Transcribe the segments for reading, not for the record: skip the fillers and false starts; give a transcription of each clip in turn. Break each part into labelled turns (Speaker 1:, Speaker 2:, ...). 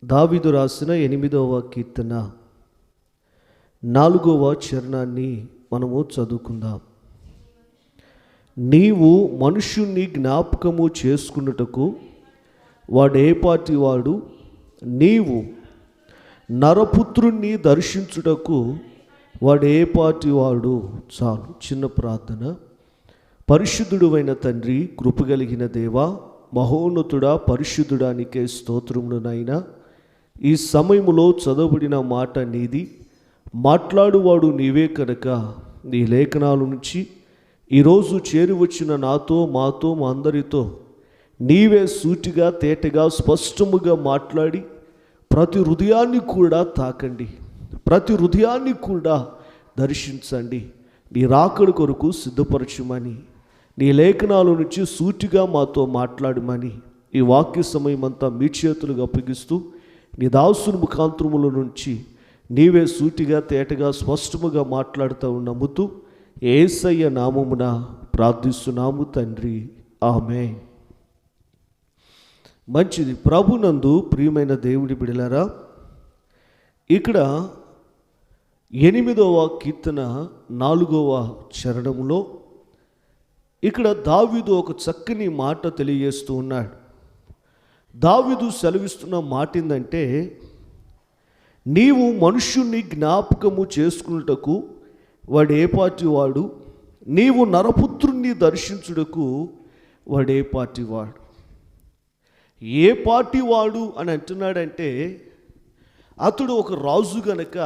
Speaker 1: దావీదు రాసిన 8వ కీర్తన 4వ చరణాన్ని మనము చదువుకుందాం. నీవు మనుష్యుణ్ణి జ్ఞాపకము చేసుకున్నటకు వాడేపాటి వాడు, నీవు నరపుత్రుణ్ణి దర్శించుటకు వాడేపాటి వాడు. చాలు. చిన్న ప్రార్థన. పరిశుద్ధుడువైన తండ్రి, కృపగలిగిన దేవా, మహోన్నతుడా, పరిశుద్ధుడానికే స్తోత్రమునైనా. ఈ సమయములో చదవబడిన మాట నీది, మాట్లాడువాడు నీవే కనుక నీ లేఖనాల నుంచి ఈరోజు చేరువచ్చిన నాతో, మాతో, మా అందరితో నీవే సూటిగా, తేటగా, స్పష్టముగా మాట్లాడి ప్రతి హృదయాన్ని కూడా తాకండి, ప్రతి హృదయాన్ని కూడా దర్శించండి. నీ రాకడ కొరకు సిద్ధపరచమని, నీ లేఖనాల నుంచి సూటిగా మాతో మాట్లాడమని ఈ వాక్య సమయం అంతా మీ చేతులకు అప్పగిస్తూ నీ దాసుని ముఖాంతరముల నుంచి నీవే సూటిగా, తేటగా, స్పష్టముగా మాట్లాడుతూ నమ్ముతూ యేసయ్య నామమున ప్రార్థిస్తున్నాము తండ్రి, ఆమేన్. మంచిది. ప్రభునందు ప్రియమైన దేవుడి బిడ్డలారా, ఇక్కడ 8వ కీర్తన 4వ చరణంలో ఇక్కడ దావీదు ఒక చక్కని మాట తెలియజేస్తూ ఉన్నాడు. దావీదు సెలవిస్తున్న మాట ఏంటంటే, నీవు మనుష్యుణ్ణి జ్ఞాపకము చేసుకున్నటకు వాడేపాటి వాడు, నీవు నరపుత్రుణ్ణి దర్శించుటకు వాడేపాటి వాడు. ఏ పాటి వాడు అని అంటున్నాడంటే, అతడు ఒక రాజు గనక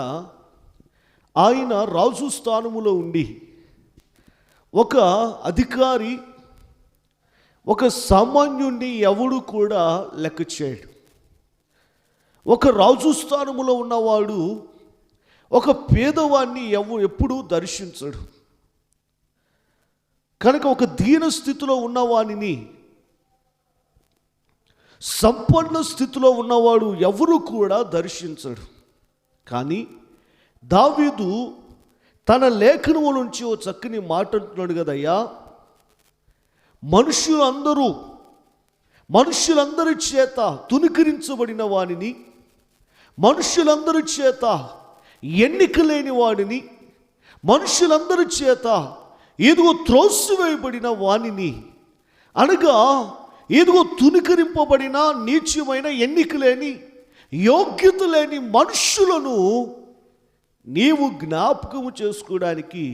Speaker 1: ఆయన రాజు స్థానములో ఉండి ఒక అధికారి, ఒక సామాన్యుణ్ణి ఎవడు కూడా లెక్క చేయడు. ఒక రాజు స్థానములో ఉన్నవాడు ఒక పేదవాడిని ఎప్పుడూ దర్శించడు కనుక ఒక దీన స్థితిలో ఉన్నవాడిని, సంపన్న స్థితిలో ఉన్నవాడు ఎవరు కూడా దర్శించడు. కానీ దావీదు తన లేఖనముల నుంచి ఓ చక్కని మాట అంటున్నాడు కదయ్యా, మనుష్యులందరి చేత తునికరించబడిన వానిని, మనుష్యులందరి చేత ఎన్నిక లేని వాడిని, మనుష్యులందరి చేత ఇదిగో త్రోసివేయబడిన వానిని, అనగా ఇదిగో తునికరింపబడిన, నీచమైన, ఎన్నిక లేని, యోగ్యత లేని మనుష్యులను నీవు జ్ఞాపకము చేసుకోవడానికి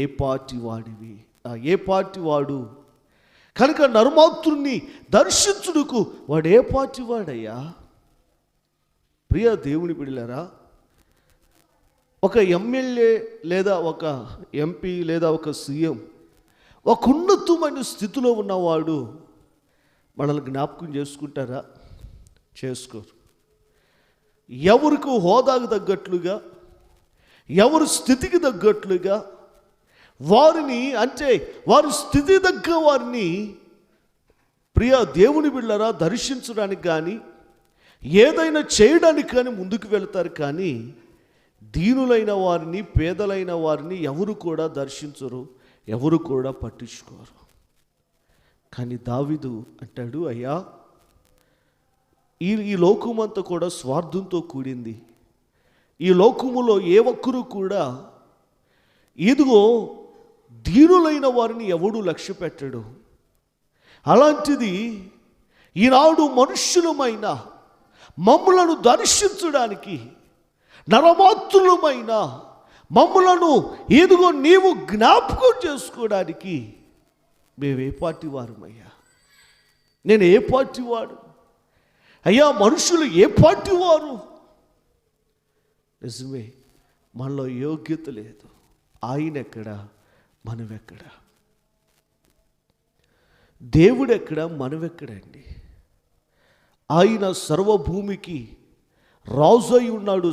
Speaker 1: ఏ పాటి వాడివి, ఏ పాటి వాడు కనుక నరమాత్రుణ్ణి దర్శించుటకు వాడు ఏ పాటి వాడయ్యా. ప్రియ దేవుని బిడ్డలారా, ఒక ఎమ్మెల్యే లేదా ఒక ఎంపీ లేదా ఒక సీఎం, ఒక ఉన్నతమైన స్థితిలో ఉన్నవాడు మనల్ని జ్ఞాపకం చేసుకుంటారా? చేసుకోరు. ఎవరికి హోదాకు తగ్గట్లుగా, ఎవరి స్థితికి తగ్గట్లుగా వారిని, అంటే వారి స్థితి తగ్గ వారిని ప్రియ దేవుని బిడ్డలారా దర్శించడానికి కానీ ఏదైనా చేయడానికి కానీ ముందుకు వెళ్తారు. కానీ దీనులైన వారిని, పేదలైన వారిని ఎవరు కూడా దర్శించరు, ఎవరు కూడా పట్టించుకోరు. కానీ దావీదు అంటాడు, అయ్యా, ఈ లోకమంతా కూడా స్వార్థంతో కూడింది. ఈ లోకములో ఏ ఒక్కరూ కూడా ఇదిగో దీనులైన వారిని ఎవడూ లక్ష్య పెట్టడు. అలాంటిది ఈనాడు మనుష్యులమైన మమ్ములను దర్శించడానికి, నరమాత్రులమైన మమ్ములను ఇదిగో నీవు జ్ఞాపకం చేసుకోవడానికి మేము ఏ పార్టీ వారమయ్యా? నేను ఏ పార్టీ వాడు అయ్యా? మనుషులు ఏ పార్టీ వారు? నిజమే, మనలో యోగ్యత లేదు. ఆయన ఎక్కడ, మనం ఎక్కడ? దేవుడు ఎక్కడ, మనం ఎక్కడండి? ఆయన సర్వభూమికి రాజు అయి ఉన్నాడు.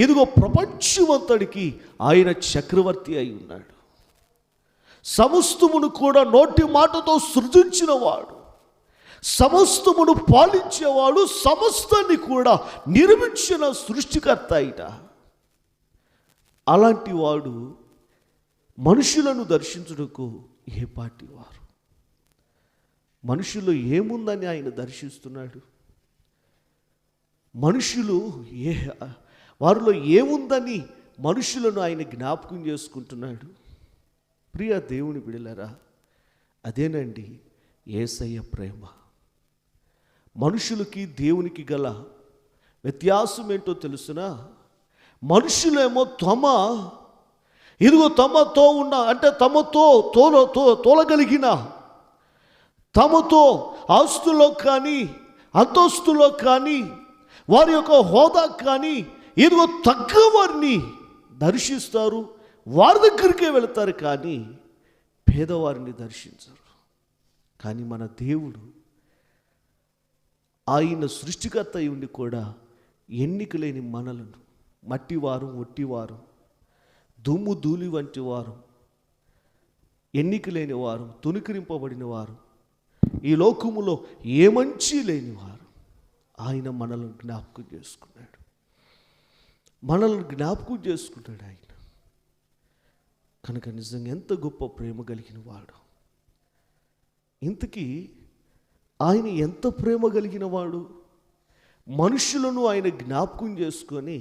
Speaker 1: ఇదిగో ప్రపంచమంతటికి ఆయన చక్రవర్తి అయి ఉన్నాడు. సమస్తమును కూడా నోటి మాటతో సృజించిన వాడు, సమస్తమును పాలించేవాడు, సమస్తాన్ని కూడా నిర్మించిన సృష్టికర్త అయిట. అలాంటి వాడు మనుషులను దర్శించుటకు ఏ పాటి వారు? మనుషుల్లో ఏముందని ఆయన దర్శిస్తున్నాడు? మనుషులు ఏ వారిలో ఏముందని మనుషులను ఆయన జ్ఞాపకం చేసుకుంటున్నాడు. ప్రియ దేవుని బిడ్డలారా, అదేనండి యేసయ్య ప్రేమ. మనుషులకి దేవునికి గల వ్యత్యాసం ఏంటో తెలుసునా? మనుషులేమో తమతో ఉన్న అంటే తమతో తోలగలిగిన, తమతో ఆస్తులో కానీ అంతస్తులో కానీ వారి యొక్క హోదా కానీ ఇదిగో తగ్గవారిని దర్శిస్తారు, వారి దగ్గరికే వెళతారు, కానీ పేదవారిని దర్శించరు. కానీ మన దేవుడు ఆయన సృష్టికర్త అయి ఉండి కూడా ఎన్నిక లేని మనలను, మట్టివారు ఒట్టివారు, దుమ్ము ధూళి వంటి వారు, ఎన్నిక లేని వారు, తునికరింపబడిన వారు, ఈ లోకములో ఏ మంచి లేని వారు ఆయన మనల్ని జ్ఞాపకం చేసుకున్నాడు. మనల్ని జ్ఞాపకం చేసుకున్నాడు ఆయన. కనుక నిజంగా ఎంత గొప్ప ప్రేమ కలిగిన వాడు. ఇంతకీ ఆయన ఎంత ప్రేమ కలిగిన వాడు? మనుషులను ఆయన జ్ఞాపకం చేసుకొని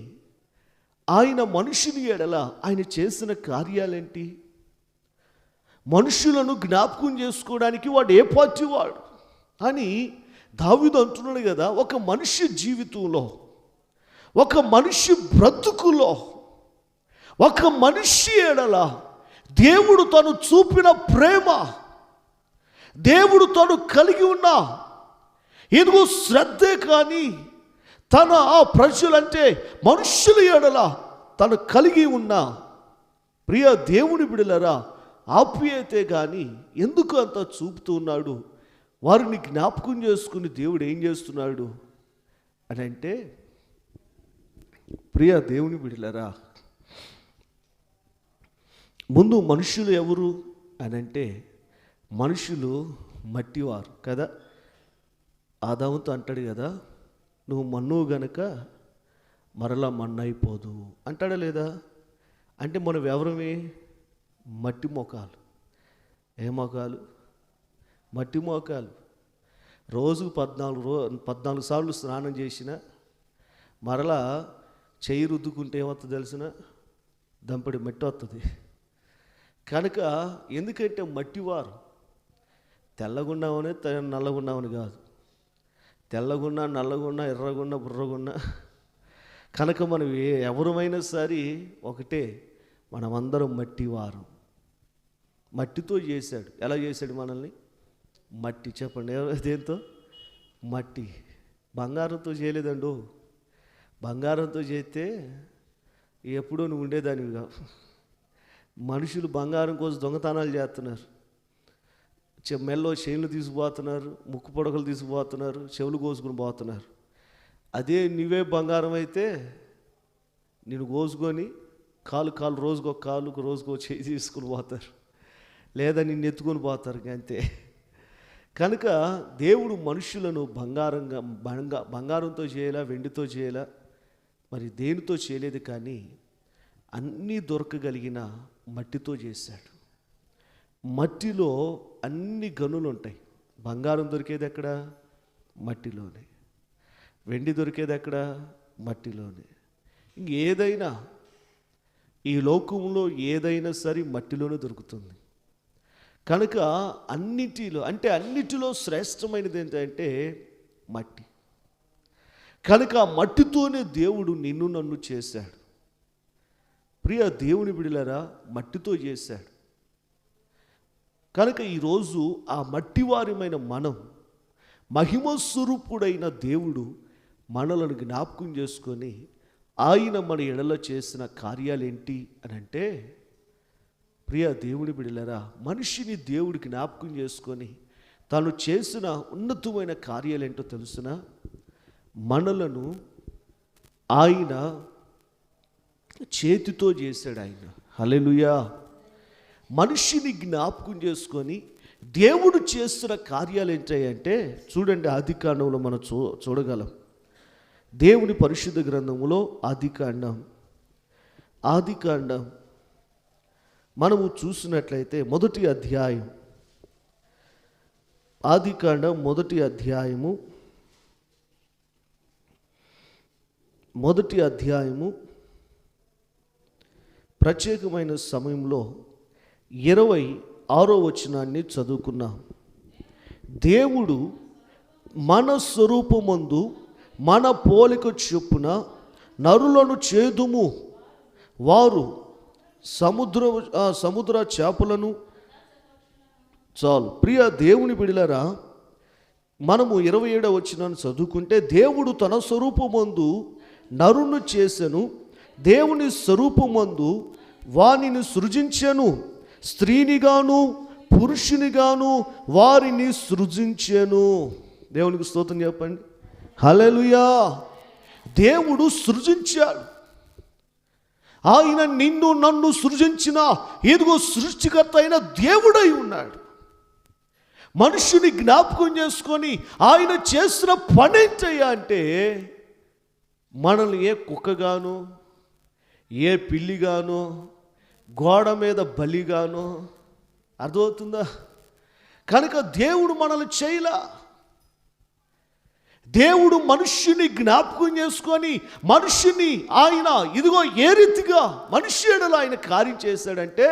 Speaker 1: ఆయన మనుషుని ఎడల ఆయన చేసిన కార్యాలేంటి? మనుషులను జ్ఞాపకం చేసుకోవడానికి వాడు ఏ పార్టీ వాడు అని దావీదు అంటున్నాడు కదా. ఒక మనిషి జీవితంలో, ఒక మనిషి బ్రతుకులో, ఒక మనిషి ఎడల దేవుడు తను చూపిన ప్రేమ, దేవుడు తను కలిగి ఉన్న ఇదిగో శ్రద్ధే కానీ తన ఆ ప్రజలంటే మనుషుల ఎడల తను కలిగి ఉన్న ప్రియ దేవుని బిడలరా ఆప్యాయతే కానీ ఎందుకు అంత చూపుతూ ఉన్నాడు? వారిని జ్ఞాపకం చేసుకుని దేవుడు ఏం చేస్తున్నాడు అని అంటే, ప్రియ దేవుని బిడలరా, ముందు మనుషులు ఎవరు అని అంటే, మనుషులు మట్టివారు కదా. ఆదాముతో అంటాడు కదా, నువ్వు మన్ను గనక మరలా మన్ను అయిపోదు అంటాడా లేదా? అంటే మనం ఎవరమే? మట్టి మోకాలు. ఏ మోకాలు? మట్టి మోకాలు. రోజుకు 14 సార్లు స్నానం చేసిన మరలా చెయ్యి రుద్దుకుంటే ఏమవుతుంది తెలిసిన? దంపడి మట్టి వస్తుంది. కనుక ఎందుకంటే మట్టివారు. తెల్లగున్నామని నల్లగున్నామని కాదు, తెల్లగున్నా నల్లగున్నా ఎర్రగున్నా బుర్రగున్నా కనుక మనం ఎవరమైనా సరే ఒకటే, మనమందరం మట్టివారు. మట్టితో చేశాడు. ఎలా చేశాడు మనల్ని? మట్టి. చెప్పండి, దేంతో? మట్టి. బంగారంతో చేయలేదండు. బంగారంతో చేస్తే ఎప్పుడూ నువ్వు ఉండేదానివి కావు. మనుషులు బంగారం కోసం దొంగతనాలు చేస్తున్నారు. మెల్లో చైన్లు తీసుకుపోతున్నారు, ముక్కు పొడకలు తీసుకుపోతున్నారు, చెవులు కోసుకుని పోతున్నారు. అదే నీవే బంగారం అయితే నేను కోసుకొని కాలు రోజుకో రోజుకో చేయి తీసుకుని పోతారు, లేదా నిన్ను ఎత్తుకొని పోతారు అంతే. కనుక దేవుడు మనుషులను బంగారంతో చేయాలా, వెండితో చేయాలా, మరి దేనితో చేయలేదు, కానీ అన్నీ దొరకగలిగిన మట్టితో చేశాడు. మట్టిలో అన్ని గనులు ఉంటాయి. బంగారం దొరికేది ఎక్కడ? మట్టిలోనే. వెండి దొరికేది ఎక్కడ? మట్టిలోనే. ఇంకేదైనా ఈ లోకంలో ఏదైనా సరే మట్టిలోనే దొరుకుతుంది. కనుక అన్నిటిలో శ్రేష్టమైనది ఏంటంటే మట్టి. కనుక మట్టితోనే దేవుడు నిన్ను నన్ను చేశాడు. ప్రియ దేవుని బిడ్డలారా, మట్టితో చేశాడు. కనుక ఈరోజు ఆ మట్టివారిమైన మనం, మహిమ స్వరూపుడైన దేవుడు మనలను జ్ఞాపకం చేసుకొని ఆయన మన ఎడల చేసిన కార్యాలేంటి అని అంటే, ప్రియ దేవుని బిడ్డలారా, మనిషిని దేవుడు జ్ఞాపకం చేసుకొని తాను చేసిన ఉన్నతమైన కార్యాలేంటో తెలుసునా? మనలను ఆయన చేతితో చేశాడు. ఆయన హల్లెలూయా. మనిషిని జ్ఞాపకం చేసుకొని దేవుడు చేస్తున్న కార్యాలు ఏంటంటే చూడండి, ఆదికాండంలో మనం చూడగలం. దేవుని పరిశుద్ధ గ్రంథములో ఆదికాండం మనము చూసినట్లయితే మొదటి అధ్యాయం, ఆదికాండం మొదటి అధ్యాయము మొదటి అధ్యాయము ప్రత్యేకమైన సమయంలో 26వ వచనాన్ని చదువుకున్నాం. దేవుడు మన స్వరూపమందు మన పోలిక చొప్పున నరులను చేదుము, వారు సముద్ర చేపలను. చాలు ప్రియ దేవుని బిడ్డలారా, మనము 27వ వచనాన్ని చదువుకుంటే, దేవుడు తన స్వరూపమందు నరును చేసెను, దేవుని స్వరూపమందు వానిని సృజించెను, స్త్రీనిగాను పురుషునిగాను వారిని సృజించెను. దేవునికి స్తోత్రం చెప్పండి. హల్లెలూయా. దేవుడు సృజించాడు. ఆయన నిన్ను నన్ను సృజించిన ఇదిగో సృష్టికర్త అయిన దేవుడై ఉన్నాడు. మనుషుని జ్ఞాపకం చేసుకొని ఆయన చేసిన పని ఏంటయ్యా అంటే, మనల్ని ఏ కుక్కగాను, ఏ పిల్లిగాను, గోడ మీద బలిగాను, అర్థమవుతుందా? కనుక దేవుడు మనల్ని చేయలా. దేవుడు మనుష్యుని జ్ఞాపకం చేసుకొని మనుష్యుని ఆయన ఇదిగో ఏ రీతిగా మనిషి ఎడల ఆయన కార్యం చేశాడంటే,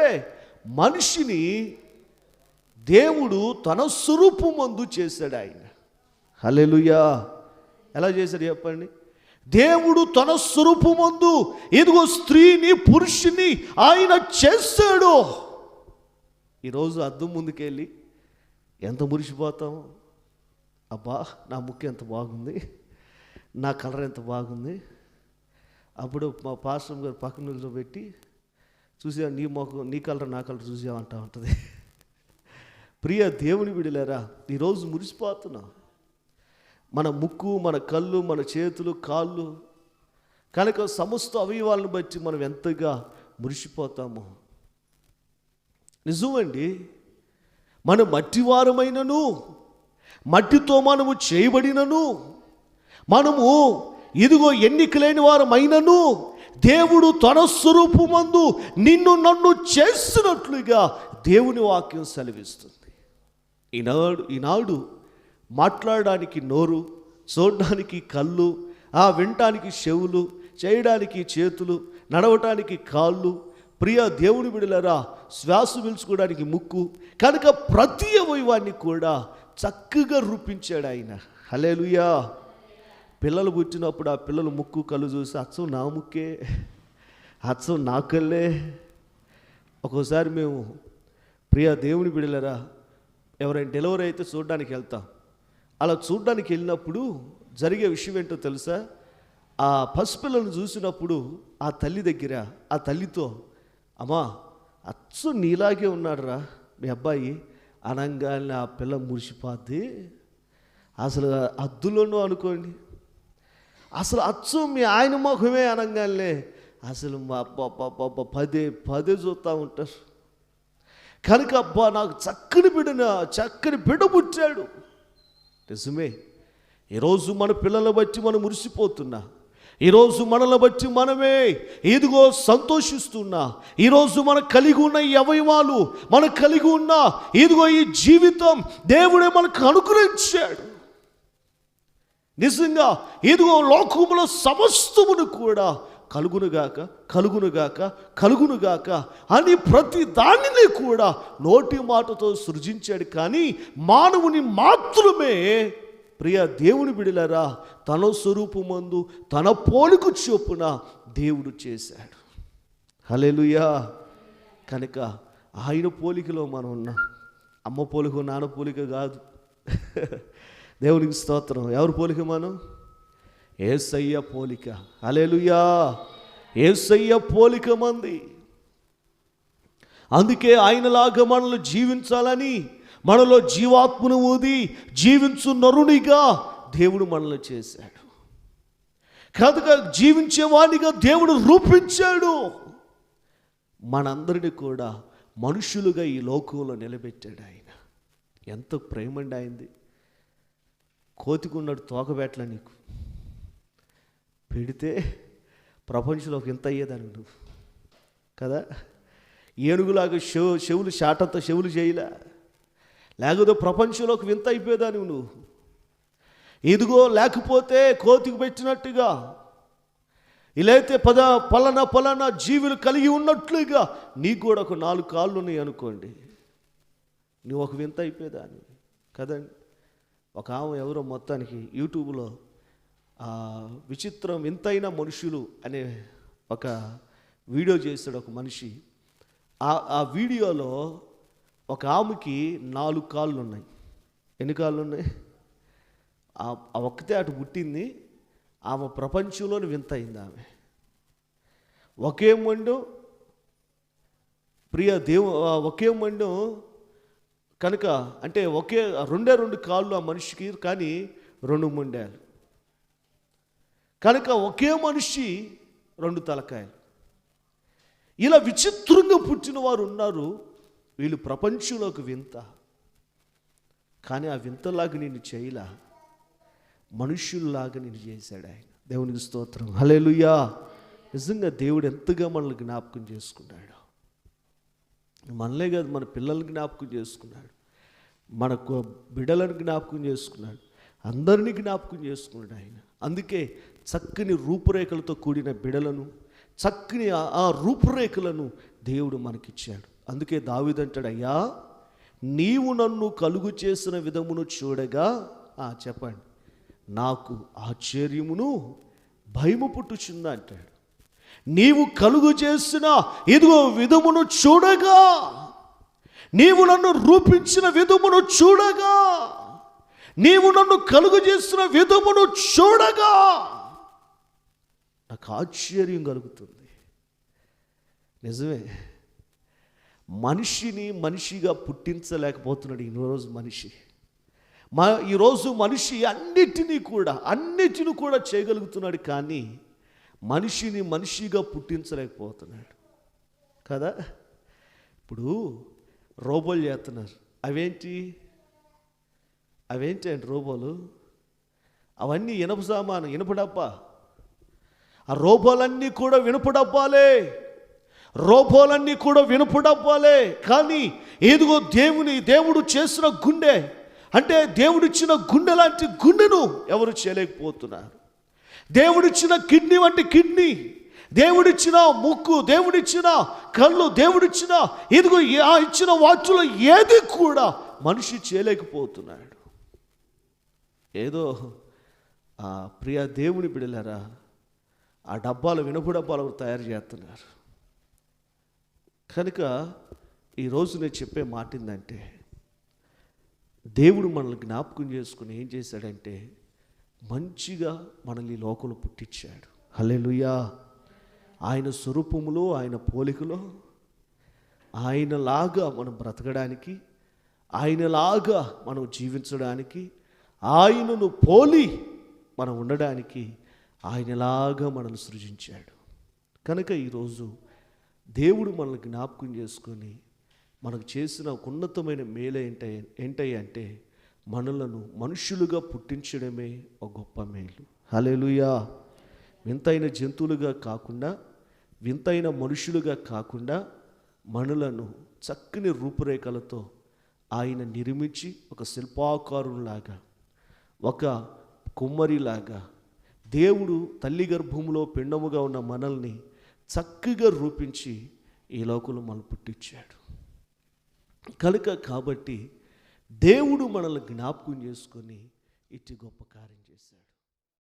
Speaker 1: మనిషిని దేవుడు తన స్వరూపమందు చేశాడు ఆయన. హల్లెలూయా. ఎలా చేశాడు చెప్పండి? దేవుడు తన స్వరూపమందు ఇదిగో స్త్రీని పురుషుని ఆయన చేశాడు. ఈరోజు అద్దం ముందుకెళ్ళి ఎంత మురిసిపోతాం, అబ్బా నా ముక్కు ఎంత బాగుంది, నా కలర్ ఎంత బాగుంది. అప్పుడు మా పాస్టర్ గారు పక్కన నిల్చోబెట్టి, చూసా నీ మొక్క, నీ కలర్ నా కలర్ చూసామంటా ఉంటుంది. ప్రియ దేవుని బిడ్డలారా, ఈరోజు మురిసిపోతున్నాం. మన ముక్కు, మన కళ్ళు, మన చేతులు, కాళ్ళు, కనుక సమస్త అవయవాలను బట్టి మనం ఎంతగా మురిసిపోతాము. నిజమండి, మన మట్టివారమైనను, మట్టితో మనము చేయబడినను, మనము ఇదిగో ఎన్నికలేని వారమైనను, దేవుడు తన స్వరూపమందు నిన్ను నన్ను చేసినట్లుగా దేవుని వాక్యం సెలవిస్తుంది. ఈనాడు మాట్లాడడానికి నోరు, చూడడానికి కళ్ళు, వినటానికి చెవులు, చేయడానికి చేతులు, నడవటానికి కాళ్ళు, ప్రియ దేవుని బిడ్డలారా శ్వాస పీల్చుకోవడానికి ముక్కు, కనుక ప్రతి అవయవాన్ని కూడా చక్కగా రూపించాడు ఆయన. హల్లెలూయా. పిల్లలు పుట్టినప్పుడు ఆ పిల్లలు ముక్కు కళ్ళు చూసి అచ్చం నా ముక్కే, అచ్చం నా కళ్ళే. ఒక్కోసారి మేము ప్రియ దేవుని బిడ్డలారా ఎవరైనా డెలివరీ అయితే చూడడానికి వెళ్తాం. అలా చూడడానికి వెళ్ళినప్పుడు జరిగే విషయం ఏంటో తెలుసా? ఆ పసిపిల్లలను చూసినప్పుడు ఆ తల్లి దగ్గర ఆ తల్లితో, అమ్మా అచ్చు నీలాగే ఉన్నాడురా మీ అబ్బాయి అనగానే ఆ పిల్ల మురిసిపోద్ది. అసలు అద్దులోనూ అనుకోండి, అసలు అచ్చు మీ ఆయన ముఖమే అనగానే అసలు మా పదే పదే చూస్తూ ఉంటారు. కనుక అబ్బా నాకు చక్కని బిడ్డ పుట్టాడు. నిజమే. ఈరోజు మన పిల్లల బట్టి మనం మురిసిపోతున్నా, ఈరోజు మనల్ని బట్టి మనమే ఇదిగో సంతోషిస్తున్నా. ఈరోజు మనం కలిగి ఉన్న ఈ అవయవాలు, మనం కలిగి ఉన్న ఇదిగో ఈ జీవితం దేవుడే మనకు అనుగ్రహించాడు. నిజంగా ఇదిగో లోకములో సమస్తమును కూడా కలుగునుగాక అని ప్రతి దానిని కూడా నోటి మాటతో సృజించాడు. కానీ మానవుని మాత్రమే ప్రియ దేవుని బిడ్డలారా తన స్వరూపమందు తన పోలిక చొప్పున దేవుడు చేశాడు. హల్లెలూయా. కనుక ఆయన పోలికలో మనం ఉన్నాం. అమ్మ పోలిక, నాన్న పోలిక కాదు. దేవునికి స్తోత్రం. ఎవరి పోలిక మనం? యేసయ్య పోలిక. హల్లెలూయా. యేసయ్య పోలిక మంది. అందుకే ఆయనలాగా మనల్ని జీవించాలని, మనలో జీవాత్మను ఊది జీవించు నరునిగా దేవుడు మనల్ని చేశాడు. కనుక జీవించేవాడిగా దేవుడు రూపించాడు. మనందరినీ కూడా మనుషులుగా ఈ లోకంలో నిలబెట్టాడు ఆయన. ఎంత ప్రేమండి ఆయనది. కోతికున్నాడు తోకబెట్టల నీకు పెడితే ప్రపంచంలోకి ఎంత అయ్యేదాన్ని నువ్వు కదా. ఏనుగులాగా చెవులు షాటంతో చెవులు చేయలే, లేకపోతే ప్రపంచంలోకి వింత అయిపోయేదాన్ని నువ్వు. ఇదిగో లేకపోతే కోతికి పెట్టినట్టుగా ఇలా అయితే పలానా జీవులు కలిగి ఉన్నట్లుగా నీకు కూడా ఒక 4 కాళ్ళు ఉన్నాయి అనుకోండి, నువ్వు ఒక వింత అయిపోయేదాన్ని కదండి. ఒక ఆమె ఎవరో మొత్తానికి యూట్యూబ్లో విచిత్రం వింతైన మనుషులు అనే ఒక వీడియో చేశాడు ఒక మనిషి. ఆ వీడియోలో ఒక ఆమెకి 4 కాళ్ళు ఉన్నాయి. ఎన్ని కాళ్ళు ఉన్నాయి? ఆ ఒక్కతే అటు పుట్టింది. ఆమె ప్రపంచంలోని వింత అయింది. ఆమె ఒకే మొండం ఒకే మొండం కనుక, అంటే రెండు కాళ్ళు ఆ మనిషికి, కానీ 2 మొండాలు కనుక ఒకే మనిషి 2 తలకాయలు. ఇలా విచిత్రంగా పుట్టిన వారు ఉన్నారు. వీళ్ళు ప్రపంచంలోకి వింత. కానీ ఆ వింతలాగా నిన్ను చేయలా, మనుష్యుల్లాగా నిన్ను చేశాడు ఆయన. దేవునికి స్తోత్రం, హల్లెలూయా. నిజంగా దేవుడు ఎంతగా మనల్ని జ్ఞాపకం చేసుకున్నాడు. మనలే కాదు, మన పిల్లల్ని జ్ఞాపకం చేసుకున్నాడు, మనకు బిడ్డలను జ్ఞాపకం చేసుకున్నాడు, అందరినీ జ్ఞాపకం చేసుకున్నాడు ఆయన. అందుకే చక్కని రూపురేఖలతో కూడిన బిడ్డలను, చక్కని ఆ రూపురేఖలను దేవుడు మనకిచ్చాడు. అందుకే దావీదు అంటాడు, అయ్యా నీవు నన్ను కలుగు చేసిన విధమును చూడగా చెప్పండి, నాకు ఆశ్చర్యమును భయము పుట్టుచుంది అంటాడు. నీవు కలుగు చేసిన ఇదిగో విధమును చూడగా, నీవు నన్ను రూపించిన విధమును చూడగా, నీవు నన్ను కలుగు చేసిన విధమును చూడగా నాకు ఆశ్చర్యం కలుగుతుంది. నిజమే, మనిషిని మనిషిగా పుట్టించలేకపోతున్నాడు ఈరోజు మనిషి అన్నిటినీ కూడా చేయగలుగుతున్నాడు, కానీ మనిషిని మనిషిగా పుట్టించలేకపోతున్నాడు కదా. ఇప్పుడు రోబోలు చేస్తున్నారు. అవేంటి అండి రోబోలు? అవన్నీ ఇనప సామాను, ఇనుప డబ్బా. ఆ రోబోలన్నీ కూడా వినుపు డబ్బాలే. కానీ ఏదిగో దేవుడు చేసిన గుండె, అంటే దేవుడిచ్చిన గుండె లాంటి గుండెను ఎవరు చేయలేకపోతున్నారు. దేవుడిచ్చిన కిడ్నీ వంటి కిడ్నీ, దేవుడిచ్చిన ముక్కు, దేవుడిచ్చిన కళ్ళు, దేవుడిచ్చిన ఇదిగో ఇచ్చిన వాచులో ఏది కూడా మనిషి చేయలేకపోతున్నాడు. ఏదో ప్రియ దేవుని బిడ్డలారా, ఆ డబ్బాలు వినుపు డబ్బాలు తయారు చేస్తున్నారు. కనుక ఈరోజు నేను చెప్పే మాట ఏంటంటే, దేవుడు మనల్ని జ్ఞాపకం చేసుకుని ఏం చేశాడంటే, మంచిగా మనల్ని లోకంలో పుట్టించాడు. హల్లెలూయా. ఆయన స్వరూపములో, ఆయన పోలికలో, ఆయనలాగా మనం బ్రతకడానికి, ఆయనలాగా మనం జీవించడానికి, ఆయనను పోలి మనం ఉండడానికి ఆయనలాగా మనల్ని సృజించాడు. కనుక ఈరోజు దేవుడు మనల్ని జ్ఞాపకం చేసుకొని మనకు చేసిన ఒక ఉన్నతమైన మేలు ఏంటంటే మనలను మనుషులుగా పుట్టించడమే ఒక గొప్ప మేలు. హల్లెలూయా. వింతైన జంతువులుగా కాకుండా, వింతైన మనుషులుగా కాకుండా, మనలను చక్కని రూపురేఖలతో ఆయన నిర్మించి ఒక శిల్పాకారులాగా, ఒక కుమ్మరిలాగా, దేవుడు తల్లి గర్భంలో పిండముగా ఉన్న మనల్ని చక్కగా రూపించి ఈ లోకంలో మనం పుట్టించాడు. కాబట్టి దేవుడు మనల్ని జ్ఞాపకం చేసుకొని ఇట్టి గొప్ప కార్యం చేశాడు.